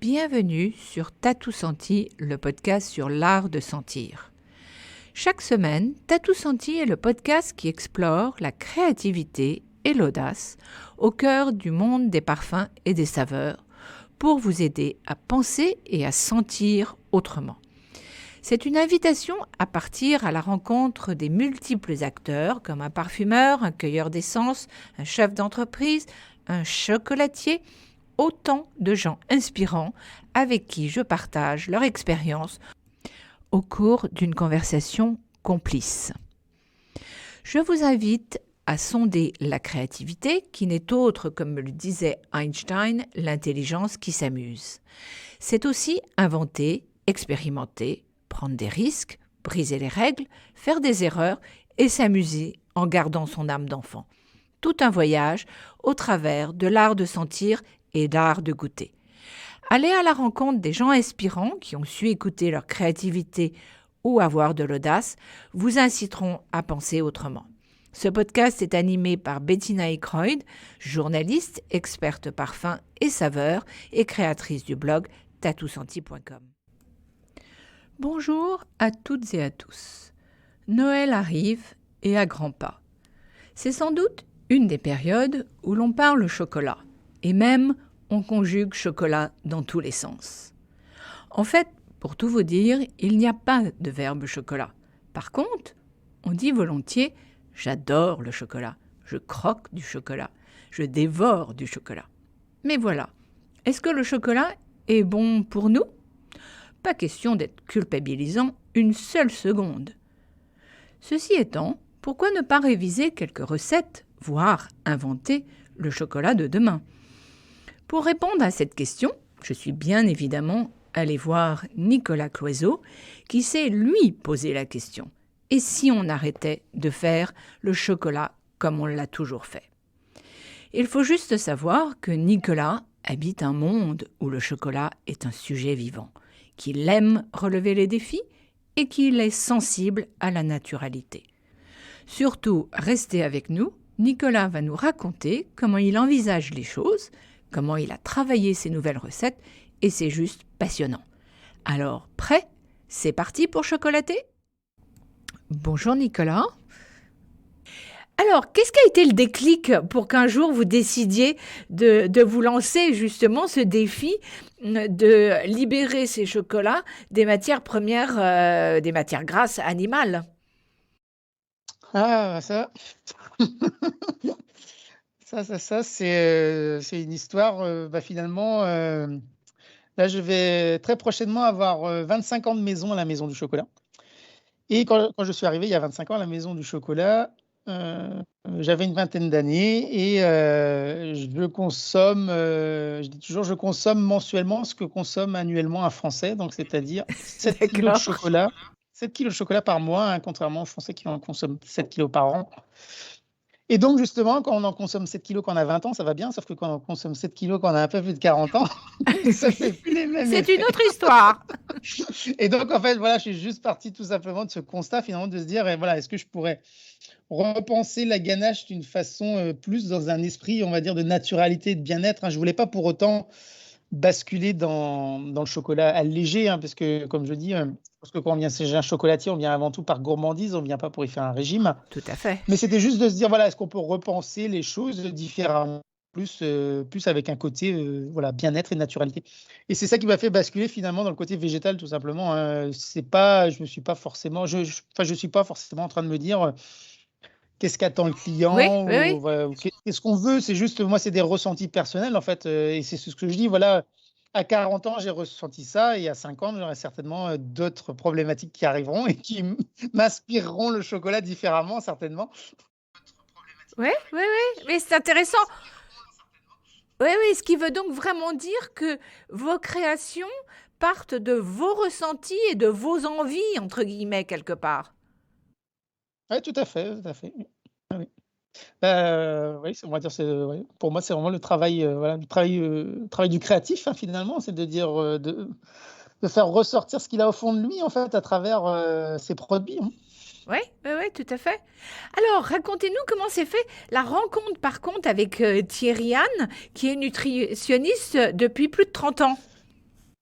Bienvenue sur T'as tout senti, le podcast sur l'art de sentir. Chaque semaine, T'as tout senti est le podcast qui explore la créativité et l'audace au cœur du monde des parfums et des saveurs pour vous aider à penser et à sentir autrement. C'est une invitation à partir à la rencontre des multiples acteurs comme un parfumeur, un cueilleur d'essence, un chef d'entreprise, un chocolatier, autant de gens inspirants avec qui je partage leur expérience au cours d'une conversation complice. Je vous invite à sonder la créativité qui n'est autre, comme me le disait Einstein, l'intelligence qui s'amuse. C'est aussi inventer, expérimenter, prendre des risques, briser les règles, faire des erreurs et s'amuser en gardant son âme d'enfant. Tout un voyage au travers de l'art de sentir et d'art de goûter. Allez à la rencontre des gens inspirants qui ont su écouter leur créativité ou avoir de l'audace, vous inciteront à penser autrement. Ce podcast est animé par Bettina Eckroyd, journaliste, experte parfum et saveurs et créatrice du blog tatoussenti.com. Bonjour à toutes et à tous. Noël arrive et à grands pas. C'est sans doute une des périodes où l'on parle chocolat et même on conjugue chocolat dans tous les sens. En fait, pour tout vous dire, il n'y a pas de verbe chocolat. Par contre, on dit volontiers « j'adore le chocolat »,« je croque du chocolat »,« je dévore du chocolat ». Mais voilà, est-ce que le chocolat est bon pour nous ? Pas question d'être culpabilisant une seule seconde. Ceci étant, pourquoi ne pas réviser quelques recettes, voire inventer le chocolat de demain ? Pour répondre à cette question, je suis bien évidemment allée voir Nicolas Cloizeau, qui s'est lui posé la question. Et si on arrêtait de faire le chocolat comme on l'a toujours fait ? Il faut juste savoir que Nicolas habite un monde où le chocolat est un sujet vivant, qu'il aime relever les défis et qu'il est sensible à la naturalité. Surtout, restez avec nous, Nicolas va nous raconter comment il envisage les choses, comment il a travaillé ses nouvelles recettes, et c'est juste passionnant. Alors, prêt ? C'est parti pour chocolater ? Bonjour Nicolas. Alors, qu'est-ce qui a été le déclic pour qu'un jour vous décidiez de vous lancer justement ce défi de libérer ces chocolats des matières premières, des matières grasses animales ? Ah, ça, c'est une histoire, finalement, là, je vais très prochainement avoir 25 ans de maison à la Maison du Chocolat. Et quand je suis arrivé il y a 25 ans à la Maison du Chocolat, j'avais une vingtaine d'années et je consomme, je dis toujours, je consomme mensuellement ce que consomme annuellement un Français, donc c'est-à-dire 7 kilos de D'accord. chocolat, 7 kilos de chocolat par mois, hein, contrairement aux Français qui en consomment 7 kilos par an. Et donc, justement, quand on en consomme 7 kilos quand on a 20 ans, ça va bien, sauf que quand on consomme 7 kilos quand on a un peu plus de 40 ans, ça fait plus les mêmes C'est une effets. autre histoire. Et donc, en fait, voilà, je suis juste parti tout simplement de ce constat, finalement, de se dire, voilà, est-ce que je pourrais repenser la ganache d'une façon plus dans un esprit, on va dire, de naturalité et de bien-être, hein. Je voulais pas pour autant basculer dans le chocolat allégé, hein, parce que, comme je dis, parce que quand on vient chez un chocolatier, on vient avant tout par gourmandise, on vient pas pour y faire un régime. Tout à fait. Mais c'était juste de se dire, voilà, est-ce qu'on peut repenser les choses différemment, plus avec un côté voilà, bien-être et naturalité. Et c'est ça qui m'a fait basculer finalement dans le côté végétal, tout simplement, hein. C'est pas, je me suis pas forcément, je suis pas forcément en train de me dire qu'est-ce qu'attend le Oui, client oui, oui. ou, voilà, ou qu'est-ce qu'on veut. C'est juste, moi, c'est des ressentis personnels en fait. Et c'est ce que je dis, voilà. À 40 ans, j'ai ressenti ça, et à 50, j'aurai certainement d'autres problématiques qui arriveront et qui m'inspireront le chocolat différemment, certainement. Oui, oui, oui. Mais c'est intéressant. Oui, oui. Ce qui veut donc vraiment dire que vos créations partent de vos ressentis et de vos envies, entre guillemets, quelque part. Oui, tout à fait, tout à fait. Ah oui. Oui, on va dire, ouais, pour moi, c'est vraiment le travail, voilà, le travail du créatif, hein, finalement, c'est de dire, de faire ressortir ce qu'il a au fond de lui, en fait, à travers ses produits, hein. Oui, oui, oui, tout à fait. Alors, racontez-nous comment s'est fait la rencontre, par contre, avec Thierry Anne, qui est nutritionniste depuis plus de 30 ans.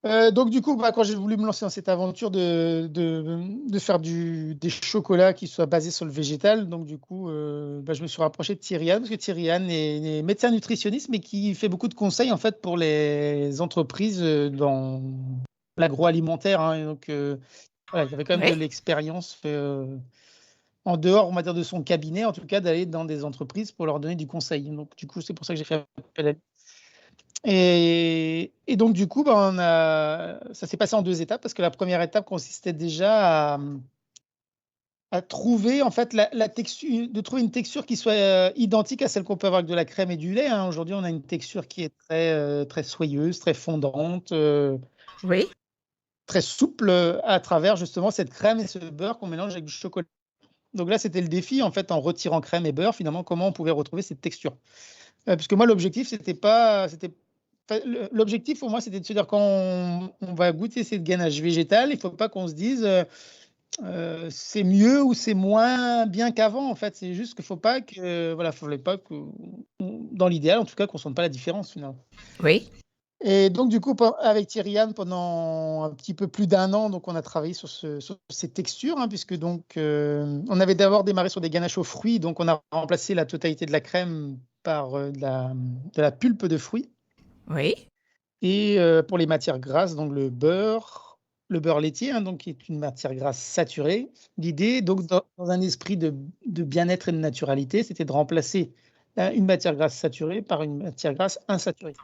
Donc du coup, quand j'ai voulu me lancer dans cette aventure de faire des chocolats qui soient basés sur le végétal, donc du coup, je me suis rapproché de Thierry Anne, parce que Thierry Anne est médecin nutritionniste, mais qui fait beaucoup de conseils en fait pour les entreprises dans l'agroalimentaire, hein. Et donc voilà, il y avait quand même de Oui. l'expérience en dehors, on va dire, de son cabinet, en tout cas, d'aller dans des entreprises pour leur donner du conseil. Donc du coup, c'est pour ça que j'ai fait appel à lui. Et donc, du coup, ça s'est passé en deux étapes, parce que la première étape consistait déjà à trouver en fait la texture, de trouver une texture qui soit identique à celle qu'on peut avoir avec de la crème et du lait, hein. Aujourd'hui, on a une texture qui est très soyeuse, très fondante, Oui. très souple, à travers justement cette crème et ce beurre qu'on mélange avec du chocolat. Donc là, c'était le défi, en fait, en retirant crème et beurre, finalement, comment on pouvait retrouver cette texture. Parce que moi, l'objectif, l'objectif pour moi, c'était de se dire, quand on va goûter cette ganache végétale, il ne faut pas qu'on se dise c'est mieux ou c'est moins bien qu'avant. En fait, c'est juste qu'il ne faut pas que, voilà, faudrait pas que, dans l'idéal, en tout cas, qu'on ne sente pas la différence finalement. Oui. Et donc, du coup, avec Thierry Anne, pendant un petit peu plus d'1 an, donc on a travaillé sur ces textures, hein, puisque donc on avait d'abord démarré sur des ganaches aux fruits, donc on a remplacé la totalité de la crème par de la pulpe de fruits. Oui. Et pour les matières grasses, donc le beurre laitier, hein, donc qui est une matière grasse saturée. L'idée, donc dans un esprit de bien-être et de naturalité, c'était de remplacer une matière grasse saturée par une matière grasse insaturée.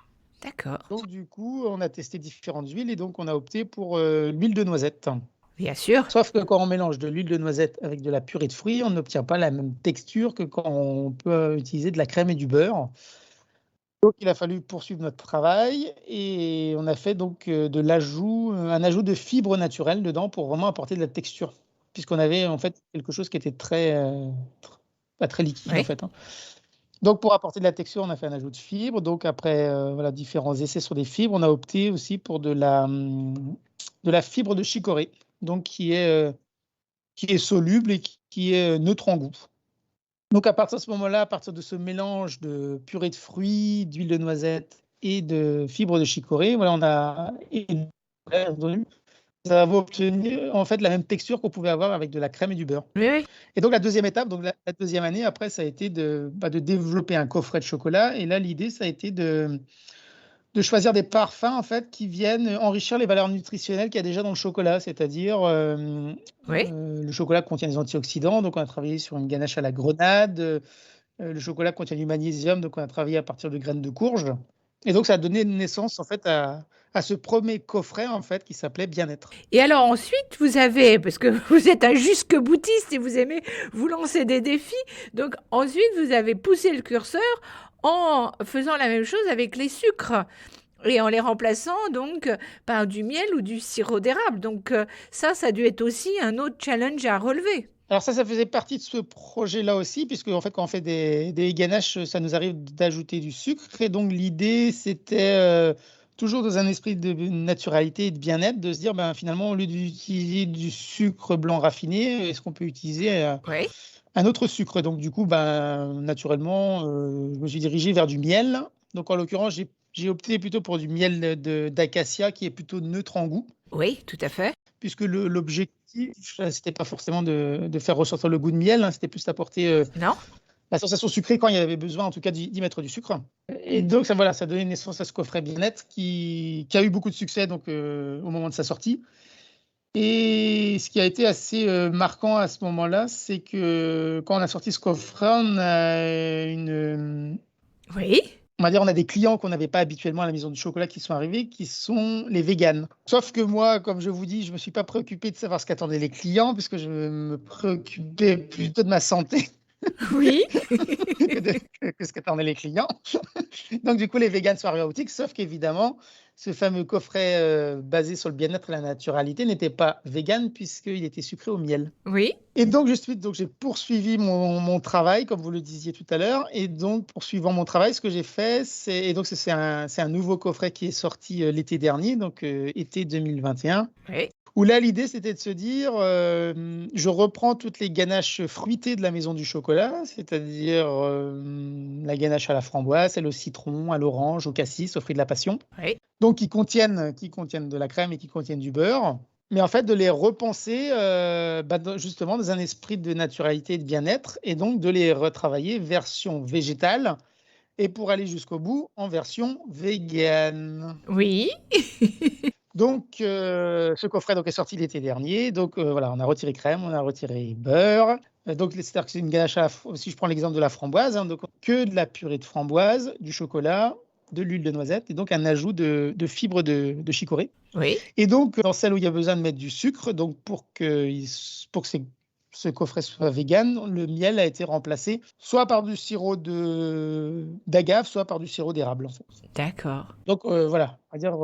D'accord. Donc du coup, on a testé différentes huiles et donc on a opté pour l'huile de noisette. Bien sûr. Sauf que quand on mélange de l'huile de noisette avec de la purée de fruits, on n'obtient pas la même texture que quand on peut utiliser de la crème et du beurre. Donc il a fallu poursuivre notre travail et on a fait donc un ajout de fibres naturelles dedans pour vraiment apporter de la texture. Puisqu'on avait en fait quelque chose qui était pas très liquide en Oui. fait, hein. Donc pour apporter de la texture, on a fait un ajout de fibres. Donc après voilà, différents essais sur des fibres, on a opté aussi pour de la fibre de chicorée, donc qui est soluble et qui est neutre en goût. Donc à partir de ce moment-là, à partir de ce mélange de purée de fruits, d'huile de noisette et de fibres de chicorée, voilà, nous avons obtenu en fait la même texture qu'on pouvait avoir avec de la crème et du beurre. Oui, oui. Et donc la deuxième étape, donc la deuxième année après, ça a été de développer un coffret de chocolat. Et là, l'idée, ça a été de choisir des parfums en fait qui viennent enrichir les valeurs nutritionnelles qu'il y a déjà dans le chocolat, c'est-à-dire Oui. le chocolat contient des antioxydants, donc on a travaillé sur une ganache à la grenade. Le chocolat contient du magnésium, donc on a travaillé à partir de graines de courge. Et donc ça a donné naissance en fait à ce premier coffret en fait qui s'appelait Bien-être. Et alors ensuite, vous avez, parce que vous êtes un jusque-boutiste et vous aimez vous lancer des défis, donc ensuite vous avez poussé le curseur en faisant la même chose avec les sucres et en les remplaçant donc par du miel ou du sirop d'érable. Donc ça a dû être aussi un autre challenge à relever. Alors ça faisait partie de ce projet-là aussi, puisque en fait, quand on fait des ganaches, ça nous arrive d'ajouter du sucre. Et donc l'idée, c'était toujours dans un esprit de naturalité et de bien-être, de se dire, finalement, au lieu d'utiliser du sucre blanc raffiné, est-ce qu'on peut utiliser Oui. un autre sucre? Donc du coup, naturellement, je me suis dirigé vers du miel. Donc en l'occurrence, j'ai opté plutôt pour du miel d'acacia qui est plutôt neutre en goût, Oui, tout à fait. puisque l'objectif, c'était pas forcément de faire ressortir le goût de miel, hein, c'était plus d'apporter Non? la sensation sucrée quand il y avait besoin, en tout cas, d'y mettre du sucre. Et donc, ça a donné naissance à ce coffret Bien-être qui a eu beaucoup de succès donc, au moment de sa sortie. Et ce qui a été assez marquant à ce moment-là, c'est que quand on a sorti ce coffret, Oui. on a des clients qu'on n'avait pas habituellement à la maison du chocolat qui sont arrivés, qui sont les véganes. Sauf que moi, comme je vous dis, je ne me suis pas préoccupé de savoir ce qu'attendaient les clients, puisque je me préoccupais plutôt de ma santé Oui. que ce qu'attendaient les clients. Donc, du coup, les véganes sont arrivés en boutique, sauf qu'évidemment, ce fameux coffret basé sur le bien-être et la naturalité n'était pas vegan, puisqu'il était sucré au miel. Oui. Et donc, j'ai poursuivi mon travail, comme vous le disiez tout à l'heure. Et donc, poursuivant mon travail, ce que j'ai fait, c'est un nouveau coffret qui est sorti l'été dernier, donc été 2021, Oui. Où là, l'idée, c'était de se dire, je reprends toutes les ganaches fruitées de la maison du chocolat, c'est-à-dire, la ganache à la framboise, celle au citron, à l'orange, au cassis, aux fruits de la passion. Oui. Donc qui contiennent de la crème et qui contiennent du beurre. Mais en fait, de les repenser, justement dans un esprit de naturalité et de bien-être et donc de les retravailler version végétale et pour aller jusqu'au bout, en version végane. Oui. Donc, ce coffret donc est sorti l'été dernier. Donc, voilà, on a retiré crème, on a retiré beurre. Donc, c'est-à-dire que c'est une ganache si je prends l'exemple de la framboise, hein, donc que de la purée de framboise, du chocolat, de l'huile de noisette et donc un ajout de fibres de chicorée. Oui. Et donc, dans celle où il y a besoin de mettre du sucre, donc pour que ce coffret soit vegan, le miel a été remplacé soit par du sirop d'agave, soit par du sirop d'érable, en fait. D'accord. Donc, voilà, on va dire,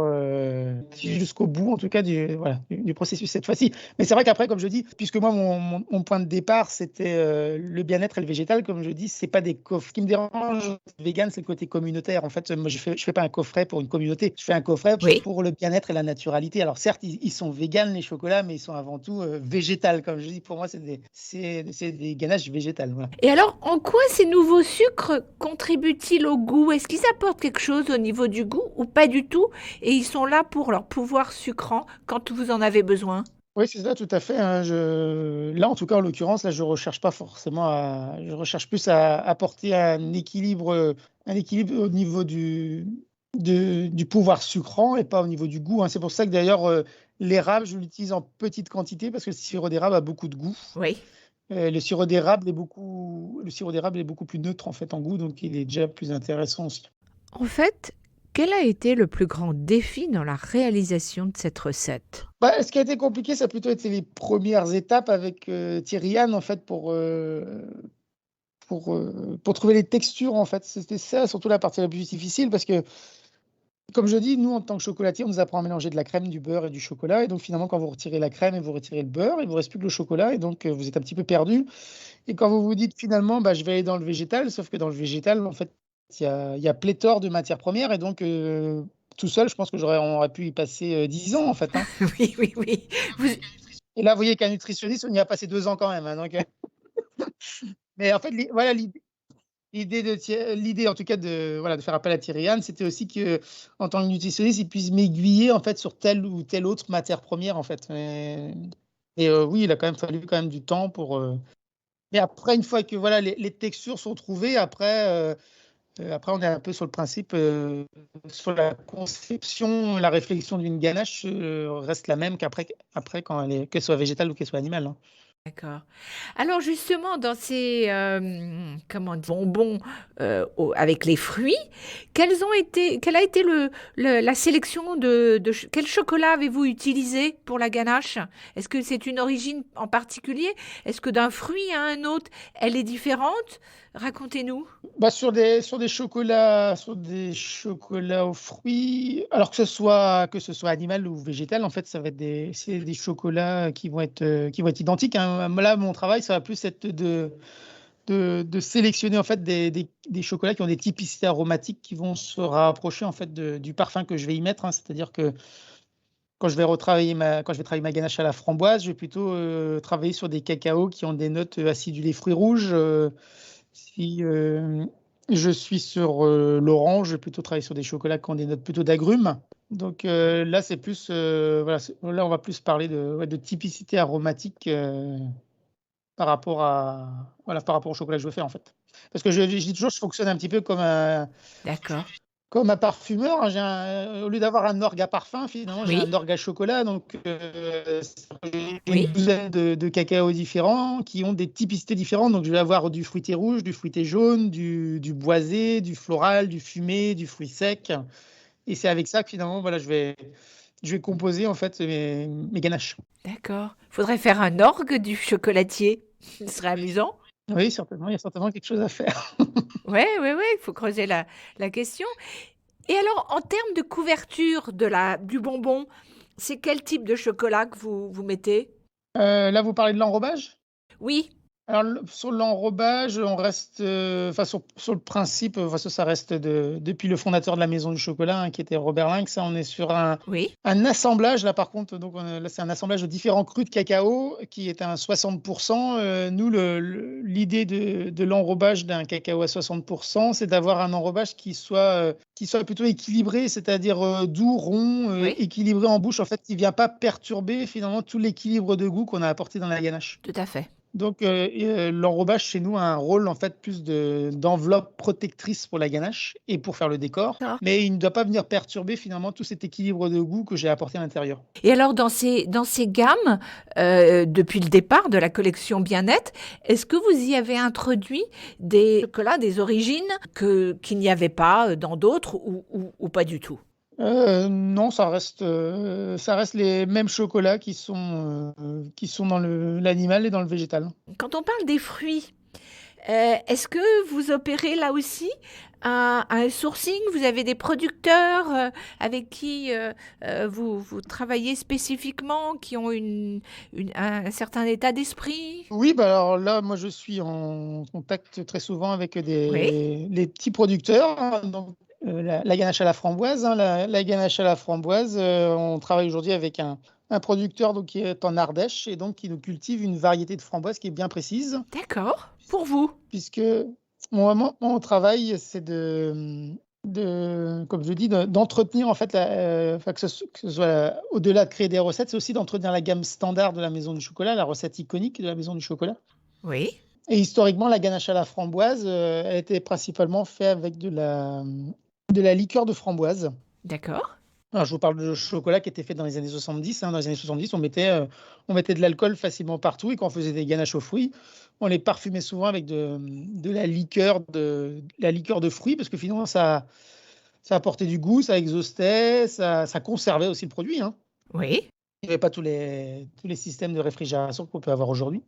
jusqu'au bout, en tout cas, du processus cette fois-ci. Mais c'est vrai qu'après, comme je dis, puisque moi, mon point de départ, c'était le bien-être et le végétal, comme je dis, c'est pas des coffrets. Ce qui me dérange, vegan, c'est le côté communautaire. En fait, moi, je fais pas un coffret pour une communauté, je fais un coffret Oui. pour le bien-être et la naturalité. Alors, certes, ils sont vegan, les chocolats, mais ils sont avant tout végétales. Comme je dis, pour moi, c'est des ganaches végétales. Voilà. Et alors, en quoi ces nouveaux sucres contribuent-ils au goût? Est-ce qu'ils apportent quelque chose au niveau du goût ou pas du tout? Et ils sont là pour leur pouvoir sucrant quand vous en avez besoin? Oui, c'est ça, tout à fait, hein. Là, en tout cas, en l'occurrence, là, je recherche pas forcément je recherche plus à apporter un équilibre au niveau du pouvoir sucrant et pas au niveau du goût, hein. C'est pour ça que d'ailleurs, l'érable, je l'utilise en petite quantité parce que le sirop d'érable a beaucoup de goût. Oui. Le sirop d'érable est beaucoup plus neutre, en fait, en goût, donc il est déjà plus intéressant aussi. En fait, quel a été le plus grand défi dans la réalisation de cette recette? Bah, ce qui a été compliqué, ça a plutôt été les premières étapes avec, Thierry Anne, en fait, pour trouver les textures, en fait. C'était ça, surtout la partie la plus difficile parce que, comme je dis, nous, en tant que chocolatier, on nous apprend à mélanger de la crème, du beurre et du chocolat et donc finalement, quand vous retirez la crème et vous retirez le beurre, il vous reste plus que le chocolat et donc vous êtes un petit peu perdu et quand vous vous dites: «Finalement, bah, je vais aller dans le végétal», sauf que dans le végétal, en fait, il y a pléthore de matières premières et donc tout seul, je pense que on aurait pu y passer, 10 ans, en fait, hein. Oui, oui, oui. Vous Et là, vous voyez qu'un nutritionniste, on y a passé 2 ans quand même, hein, donc mais en fait, voilà, l'idée en tout cas de faire appel à Thierry Anne, c'était aussi qu'en tant que nutritionniste, il puisse m'aiguiller en fait sur telle ou telle autre matière première en fait. Oui, il a quand même fallu quand même du temps mais après une fois que voilà les textures sont trouvées, après on est un peu sur le principe, sur la conception, la réflexion d'une ganache, reste la même qu'après quand qu'elle soit végétale ou qu'elle soit animale, hein. D'accord. Alors justement, dans ces, comment dire? Bonbons, avec les fruits, quelle a été la sélection quel chocolat avez-vous utilisé pour la ganache? Est-ce que c'est une origine en particulier? Est-ce que d'un fruit à un autre, elle est différente? Racontez-nous. Bah, sur des chocolats aux fruits, alors que ce soit animal ou végétal, en fait, c'est des chocolats qui vont être identiques, hein. Là, mon travail, ça va plus être de sélectionner, en fait, des chocolats qui ont des typicités aromatiques qui vont se rapprocher, en fait, du parfum que je vais y mettre, hein. C'est-à-dire que quand je vais travailler ma ganache à la framboise, je vais plutôt, travailler sur des cacaos qui ont des notes, acidulées fruits rouges, si, je suis sur, l'orange, je vais plutôt travailler sur des chocolats qui ont des notes plutôt d'agrumes. Donc, là, c'est plus, voilà, là, on va plus parler de typicité aromatique, par rapport au chocolat que je veux faire, en fait. Parce que je dis toujours, je fonctionne un petit peu D'accord. comme un parfumeur, hein. Au lieu d'avoir un orgue à parfum, finalement, j'ai un Oui, orgue à chocolat. Donc, j'ai une oui. douzaine de cacao différents qui ont des typicités différentes. Donc, je vais avoir du fruité rouge, du fruité jaune, du boisé, du floral, du fumé, du fruit sec. Et c'est avec ça que finalement, voilà, je vais composer en fait mes ganaches. D'accord. Faudrait faire un orgue du chocolatier. Ce serait amusant. Oui, certainement, il y a certainement quelque chose à faire. Ouais, ouais, ouais, il faut creuser la question. Et alors, en termes de couverture du bonbon, c'est quel type de chocolat que vous mettez? Là, vous parlez de l'enrobage? Oui, Alors sur l'enrobage, on reste, enfin sur le principe, ça reste depuis le fondateur de la maison du chocolat, hein, qui était Robert Lynx. Ça, on est sur Oui, un assemblage là par contre, donc là c'est un assemblage de différents crus de cacao qui est à un 60. Nous l'idée de l'enrobage d'un cacao à 60, c'est d'avoir un enrobage qui soit plutôt équilibré, c'est-à-dire, doux, rond, oui, équilibré en bouche, en fait, qui vient pas perturber finalement tout l'équilibre de goût qu'on a apporté dans la ganache. tout à fait. Donc, l'enrobage chez nous a un rôle en fait plus d'enveloppe protectrice pour la ganache et pour faire le décor, D'accord. mais il ne doit pas venir perturber finalement tout cet équilibre de goût que j'ai apporté à l'intérieur. Et alors dans ces gammes, depuis le départ de la collection Bien-être, est-ce que vous y avez introduit des chocolats, des origines qu'il n'y avait pas dans d'autres ou pas du tout? Non, ça reste les mêmes chocolats qui sont dans l'animal et dans le végétal. Quand on parle des fruits, est-ce que vous opérez là aussi un sourcing? Vous avez des producteurs avec qui vous travaillez spécifiquement, qui ont un certain état d'esprit? Oui, bah, alors là, moi, je suis en contact très souvent avec Oui, les petits producteurs, hein, donc la ganache à la framboise, hein, la ganache à la framboise, on travaille aujourd'hui avec un producteur donc qui est en Ardèche et donc qui nous cultive une variété de framboise qui est bien précise d'accord. Pour vous? puisque mon travail, c'est comme je dis, d'entretenir en fait enfin que ce soit au-delà de créer des recettes, c'est aussi d'entretenir la gamme standard de la maison du chocolat, la recette iconique de la maison du chocolat. Oui, Et historiquement, la ganache à la framboise, elle était principalement faite avec de la liqueur de framboise. d'accord. Alors, je vous parle de chocolat qui était fait dans les années 70, hein. Dans les années 70, on mettait de l'alcool facilement partout et quand on faisait des ganaches aux fruits, on les parfumait souvent avec de la liqueur de fruits parce que finalement, ça apportait du goût, ça exhaustait, ça conservait aussi le produit, hein. Oui, Il n'y avait pas tous les systèmes de réfrigération qu'on peut avoir aujourd'hui.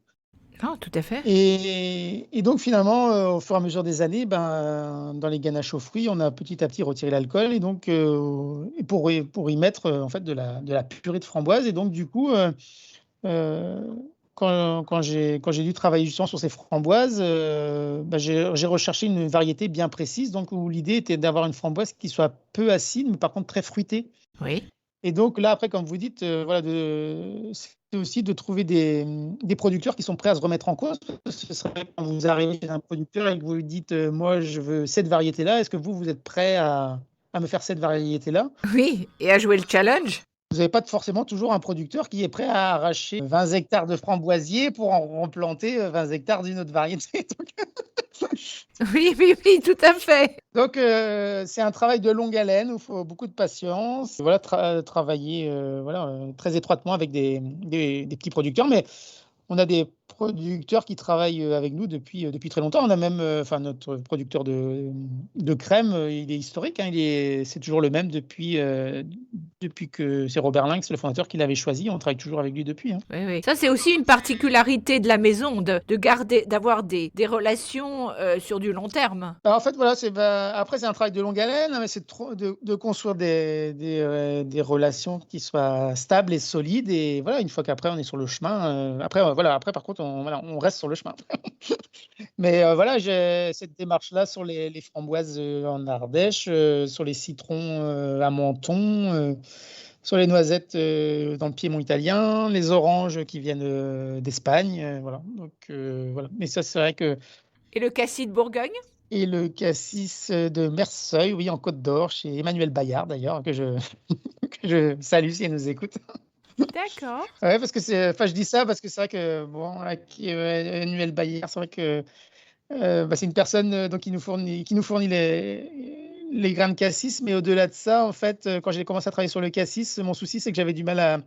non, tout à fait. Et donc finalement, au fur et à mesure des années, ben, dans les ganaches aux fruits, on a petit à petit retiré l'alcool et donc et pour y mettre, en fait de la purée de framboise et donc du coup, heu, quand j'ai dû travailler justement sur ces framboises, bah, j'ai recherché une variété bien précise donc où l'idée était d'avoir une framboise qui soit peu acide, mais par contre très fruitée. Oui. Et donc là, après, comme vous dites, voilà, c'est aussi de trouver des producteurs qui sont prêts à se remettre en cause. Parce que c'est vrai que quand vous arrivez chez un producteur et que vous lui dites: «Moi, je veux cette variété-là, est-ce que vous êtes prêt à me faire cette variété-là?» Oui, et à jouer le challenge? Vous n'avez pas forcément toujours un producteur qui est prêt à arracher 20 hectares de framboisiers pour en replanter, 20 hectares d'une autre variété. Oui, oui, oui, tout à fait. Donc, c'est un travail de longue haleine où il faut beaucoup de patience. Voilà, travailler, voilà, très étroitement avec des petits producteurs, mais on a des producteurs qui travaillent, avec nous depuis très longtemps. On a même, enfin notre producteur de crème, il est historique, hein, c'est toujours le même depuis que c'est Robert Lynx, le fondateur, qui l'avait choisi. On travaille toujours avec lui depuis, hein. Oui, oui. Ça, c'est aussi une particularité de la maison, de garder, d'avoir des relations sur du long terme. Bah, en fait, voilà, après c'est un travail de longue haleine, hein, mais c'est de construire des relations qui soient stables et solides et voilà, une fois qu'après on est sur le chemin, après, voilà, après par contre on reste sur le chemin. Mais, voilà, j'ai cette démarche-là sur les framboises, en Ardèche, sur les citrons, à Menton, sur les noisettes, dans le piémont italien, les oranges qui viennent, d'Espagne, voilà, donc, voilà. Mais ça, c'est vrai que Et le cassis de Bourgogne? et le cassis, de Merseuil, oui, en Côte d'Or, chez Emmanuel Bayard d'ailleurs, que je que je salue si elle nous écoute. D'accord. Ouais, parce que enfin, je dis ça parce que c'est vrai que bon, avec, Emmanuel Bayard, c'est vrai que, bah, c'est une personne, donc qui nous fournit les grains de cassis, mais au-delà de ça, en fait, quand j'ai commencé à travailler sur le cassis, mon souci, c'est que j'avais du mal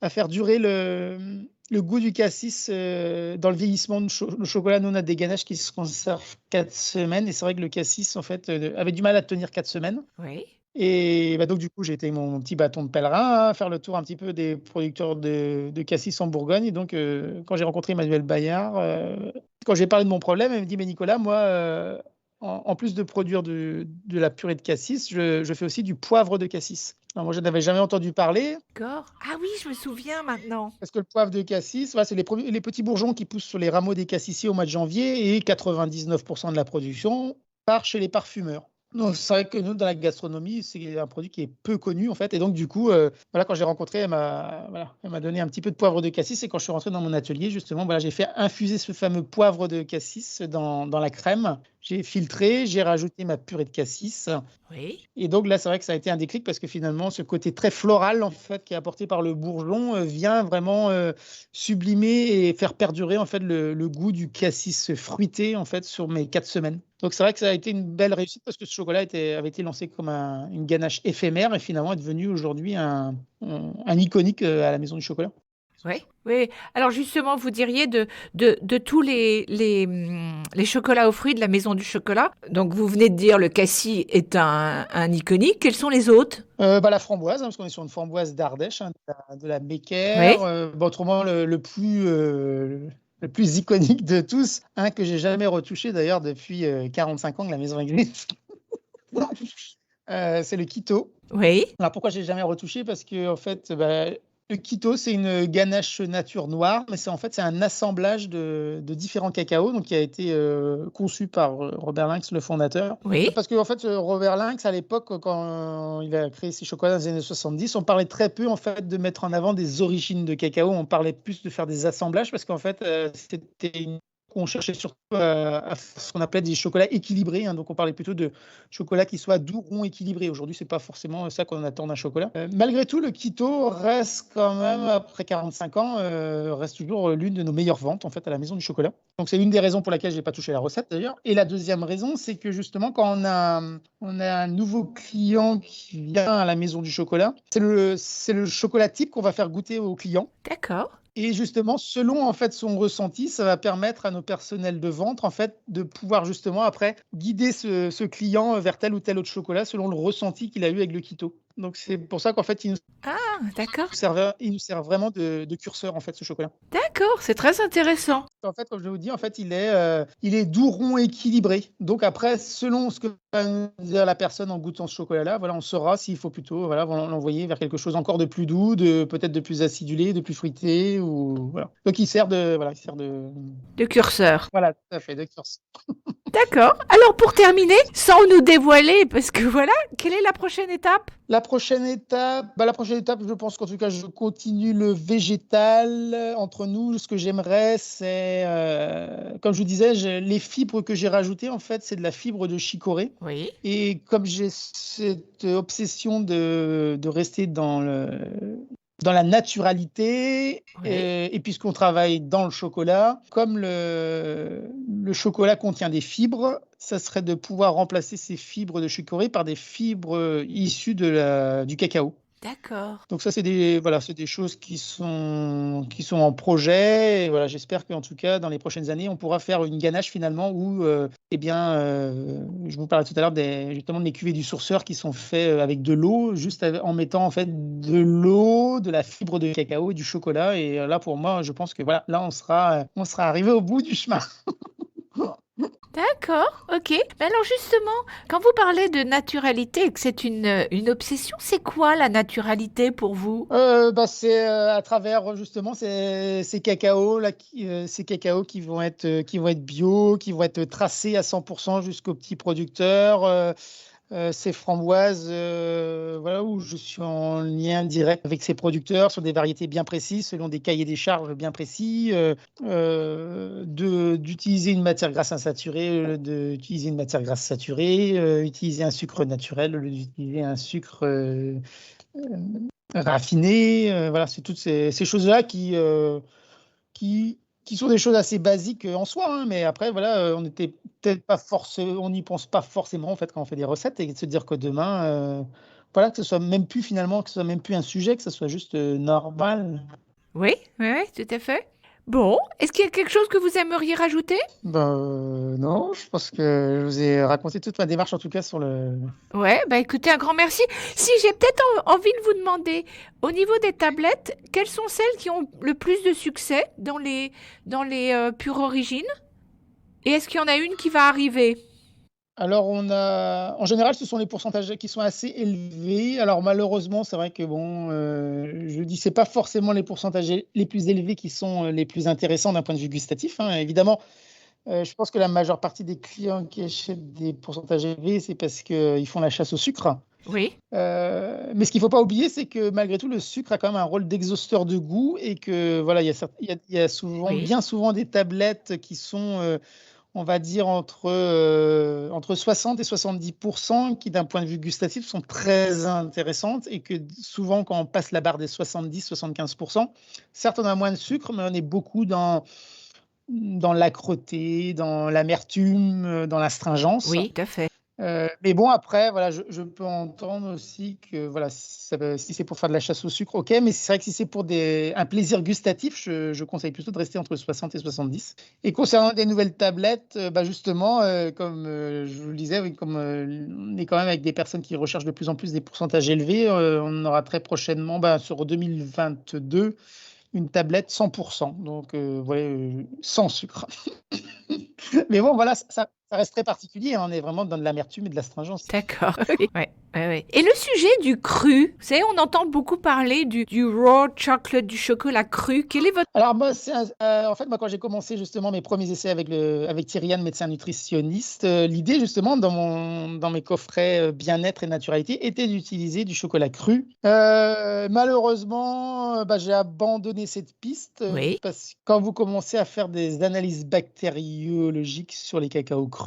à faire durer le goût du cassis, dans le vieillissement. Le chocolat, nous, on a des ganaches qui se conservent 4 semaines et c'est vrai que le cassis, en fait, avait du mal à tenir 4 semaines Oui. et bah, donc du coup, j'ai été avec mon petit bâton de pèlerin, hein, faire le tour un petit peu des producteurs de cassis en Bourgogne et donc quand j'ai rencontré Emmanuel Bayard, quand j'ai parlé de mon problème, elle me dit: «Mais Nicolas, moi, en plus de produire de la purée de cassis, je fais aussi du poivre de cassis». Alors moi, je n'avais jamais entendu parler D'accord. Ah oui, je me souviens maintenant. parce que le poivre de cassis, voilà, c'est les petits bourgeons qui poussent sur les rameaux des cassissiers au mois de janvier et 99% de la production part chez les parfumeurs. Donc c'est vrai que nous, dans la gastronomie, c'est un produit qui est peu connu en fait. Et donc du coup, voilà, quand j'ai rencontré, elle m'a donné un petit peu de poivre de cassis. Et quand je suis rentré dans mon atelier, justement, voilà, j'ai fait infuser ce fameux poivre de cassis dans la crème. J'ai filtré, j'ai rajouté ma purée de cassis. Oui. Et donc là, c'est vrai que ça a été un déclic parce que finalement, ce côté très floral en fait qui est apporté par le bourgeon vient vraiment sublimer et faire perdurer en fait le goût du cassis fruité en fait sur mes 4 semaines. Donc c'est vrai que ça a été une belle réussite parce que ce chocolat avait été lancé comme une ganache éphémère et finalement est devenu aujourd'hui un iconique à la Maison du Chocolat. Oui, oui. Alors justement, vous diriez de tous les chocolats aux fruits de la Maison du Chocolat. Donc vous venez de dire le cassis est un iconique. Quels sont les autres? La framboise, hein, parce qu'on est sur une framboise d'Ardèche, hein, de la Oui. Becker. Autrement, le plus iconique de tous, un que j'ai jamais retouché d'ailleurs depuis 45 ans que la maison existe, c'est le Quito. Oui. Alors pourquoi j'ai jamais retouché? Parce que en fait, le Quito, c'est une ganache nature noire, mais c'est un assemblage de différents cacaos, donc qui a été conçu par Robert Lynx, le fondateur. Oui. Parce que en fait, Robert Lynx, à l'époque, quand il a créé ses chocolats dans les années 70, on parlait très peu en fait de mettre en avant des origines de cacao. On parlait plus de faire des assemblages parce qu'en fait, on cherchait surtout à faire ce qu'on appelait des chocolats équilibrés, hein, donc on parlait plutôt de chocolat qui soit doux, rond, équilibré. Aujourd'hui, c'est pas forcément ça qu'on attend d'un chocolat. Malgré tout, le Quito reste quand même, après 45 ans, reste toujours l'une de nos meilleures ventes en fait à la Maison du Chocolat. Donc c'est l'une des raisons pour laquelle j'ai pas touché la recette d'ailleurs. Et la deuxième raison, c'est que justement quand on a un nouveau client qui vient à la Maison du Chocolat, c'est le chocolat type qu'on va faire goûter au client. D'accord. Et justement, selon en fait son ressenti, ça va permettre à nos personnels de vente en fait de pouvoir justement après guider ce client vers tel ou tel autre chocolat selon le ressenti qu'il a eu avec le Quito. Donc c'est pour ça qu'en fait il Ah, d'accord. nous sert vraiment de curseur en fait ce chocolat. D'accord, c'est très intéressant. En fait, comme je vous dis, en fait il est doux, rond, équilibré. Donc après, selon ce que va nous dire la personne en goûtant ce chocolat-là, voilà, on saura s'il faut plutôt l'envoyer vers quelque chose encore de plus doux, peut-être de plus acidulé, de plus fruité ou voilà. Donc il sert de De curseur. voilà, tout à fait, de curseur. D'accord. Alors pour terminer, sans nous dévoiler, parce que voilà, quelle est la prochaine étape? La prochaine étape, je pense qu'en tout cas, je continue le végétal entre nous. Ce que j'aimerais, c'est, comme je vous disais, les fibres que j'ai rajoutées, en fait, c'est de la fibre de chicorée. Oui. Et comme j'ai cette obsession de rester dans la naturalité, Oui. et puisqu'on travaille dans le chocolat, comme le chocolat contient des fibres, ça serait de pouvoir remplacer ces fibres de chicorée par des fibres issues du cacao. D'accord. Donc ça, c'est des choses qui sont en projet. Et voilà, j'espère qu'en tout cas, dans les prochaines années, on pourra faire une ganache finalement où, je vous parlais tout à l'heure justement des cuvées du sourceur qui sont faits avec de l'eau, juste en mettant en fait de l'eau, de la fibre de cacao et du chocolat. Et là, pour moi, je pense que voilà, là, on sera arrivé au bout du chemin. D'accord, ok. Mais alors justement, quand vous parlez de naturalité et que c'est une obsession, c'est quoi la naturalité pour vous? C'est à travers justement ces cacaos là, ces cacaos qui vont être bio, qui vont être tracés à 100% jusqu'aux petits producteurs. Ces framboises, voilà, où je suis en lien direct avec ces producteurs sur des variétés bien précises, selon des cahiers des charges bien précis, d'utiliser une matière grasse insaturée, d'utiliser une matière grasse saturée, utiliser un sucre naturel, au lieu d'utiliser un sucre raffiné. Voilà, c'est toutes ces choses-là qui sont des choses assez basiques en soi, hein, mais après, voilà, on n'était peut-être pas forcément, on n'y pense pas forcément en fait quand on fait des recettes et de se dire que demain, voilà, que ce soit même plus finalement, que ce soit même plus un sujet, que ce soit juste normal. Oui, oui, oui, tout à fait. Bon, est-ce qu'il y a quelque chose que vous aimeriez rajouter? Non, je pense que je vous ai raconté toute ma démarche en tout cas sur le. Ouais, bah écoutez, un grand merci. Si j'ai peut-être envie de vous demander, au niveau des tablettes, quelles sont celles qui ont le plus de succès dans les pures origines? Et est-ce qu'il y en a une qui va arriver? Alors en général, ce sont les pourcentages qui sont assez élevés. Alors malheureusement, c'est vrai que bon, je dis c'est pas forcément les pourcentages les plus élevés qui sont, les plus intéressants d'un point de vue gustatif, hein. Évidemment, je pense que la majeure partie des clients qui achètent des pourcentages élevés, c'est parce qu'ils font la chasse au sucre. Oui, Mais ce qu'il ne faut pas oublier, c'est que malgré tout, le sucre a quand même un rôle d'exhausteur de goût et que voilà, il y a souvent, oui. bien souvent des tablettes qui sont, on va dire entre 60 et 70 qui, d'un point de vue gustatif, sont très intéressantes et que souvent, quand on passe la barre des 70-75, certes, on a moins de sucre, mais on est beaucoup dans l'âcreté, dans l'amertume, dans l'astringence. Oui, tout à fait. Mais bon, après, voilà, je peux entendre aussi que voilà, si c'est pour faire de la chasse au sucre, ok, mais c'est vrai que si c'est pour un plaisir gustatif, je conseille plutôt de rester entre 60 et 70. Et concernant des nouvelles tablettes, bah justement, comme je vous le disais, oui, comme on est quand même avec des personnes qui recherchent de plus en plus des pourcentages élevés, on aura très prochainement, bah, sur 2022, une tablette 100%, donc voilà, sans sucre. Mais bon, voilà, ça reste très particulier, hein, on est vraiment dans de l'amertume et de l'astringence. D'accord. Oui. Ouais, ouais, ouais. Et le sujet du cru, vous savez, on entend beaucoup parler du raw chocolate, du chocolat cru. Quel est votre... Alors moi, en fait, moi, quand j'ai commencé justement mes premiers essais avec Thierry Anne, médecin nutritionniste, l'idée justement dans mes coffrets bien-être et naturalité était d'utiliser du chocolat cru. Malheureusement, bah, j'ai abandonné cette piste Oui, parce que quand vous commencez à faire des analyses bactériologiques sur les cacaos crus,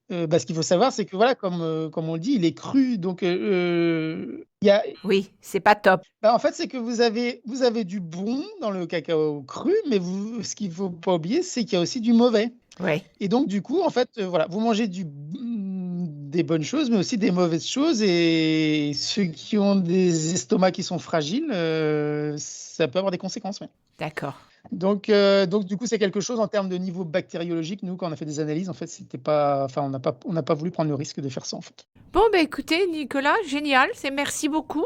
bah, ce qu'il faut savoir, c'est que voilà, comme on le dit, il est cru, donc il y a, oui, c'est pas top. bah, en fait, c'est que vous avez du bon dans le cacao cru, mais ce qu'il faut pas oublier, c'est qu'il y a aussi du mauvais. Oui, Et donc, du coup, en fait, voilà, vous mangez des bonnes choses, mais aussi des mauvaises choses. Et ceux qui ont des estomacs qui sont fragiles, ça peut avoir des conséquences. Ouais. d'accord. Donc, du coup, c'est quelque chose en termes de niveau bactériologique. Nous, quand on a fait des analyses, en fait, c'était pas, enfin, on n'a pas voulu prendre le risque de faire ça, en fait. Bon, ben écoutez, Nicolas, génial, merci beaucoup.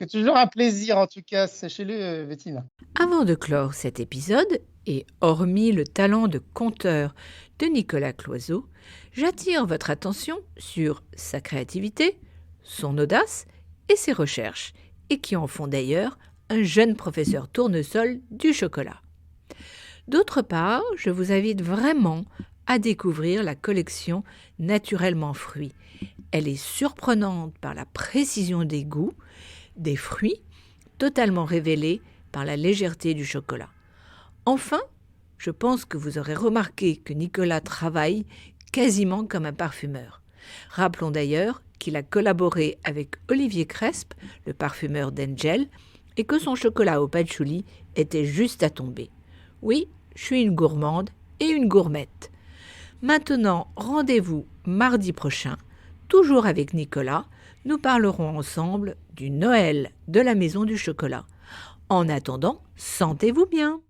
C'est toujours un plaisir, en tout cas, sachez-le, Bettina. Avant de clore cet épisode, et hormis le talent de conteur de Nicolas Cloizeau, j'attire votre attention sur sa créativité, son audace et ses recherches, et qui en font d'ailleurs un jeune professeur tournesol du chocolat. D'autre part, je vous invite vraiment à découvrir la collection Naturellement Fruits. Elle est surprenante par la précision des goûts, des fruits, totalement révélés par la légèreté du chocolat. Enfin, je pense que vous aurez remarqué que Nicolas travaille quasiment comme un parfumeur. Rappelons d'ailleurs qu'il a collaboré avec Olivier Cresp, le parfumeur d'Angel, et que son chocolat au patchouli était juste à tomber. Oui, je suis une gourmande et une gourmette. Maintenant, rendez-vous mardi prochain, toujours avec Nicolas. Nous parlerons ensemble du Noël de la Maison du Chocolat. En attendant, sentez-vous bien.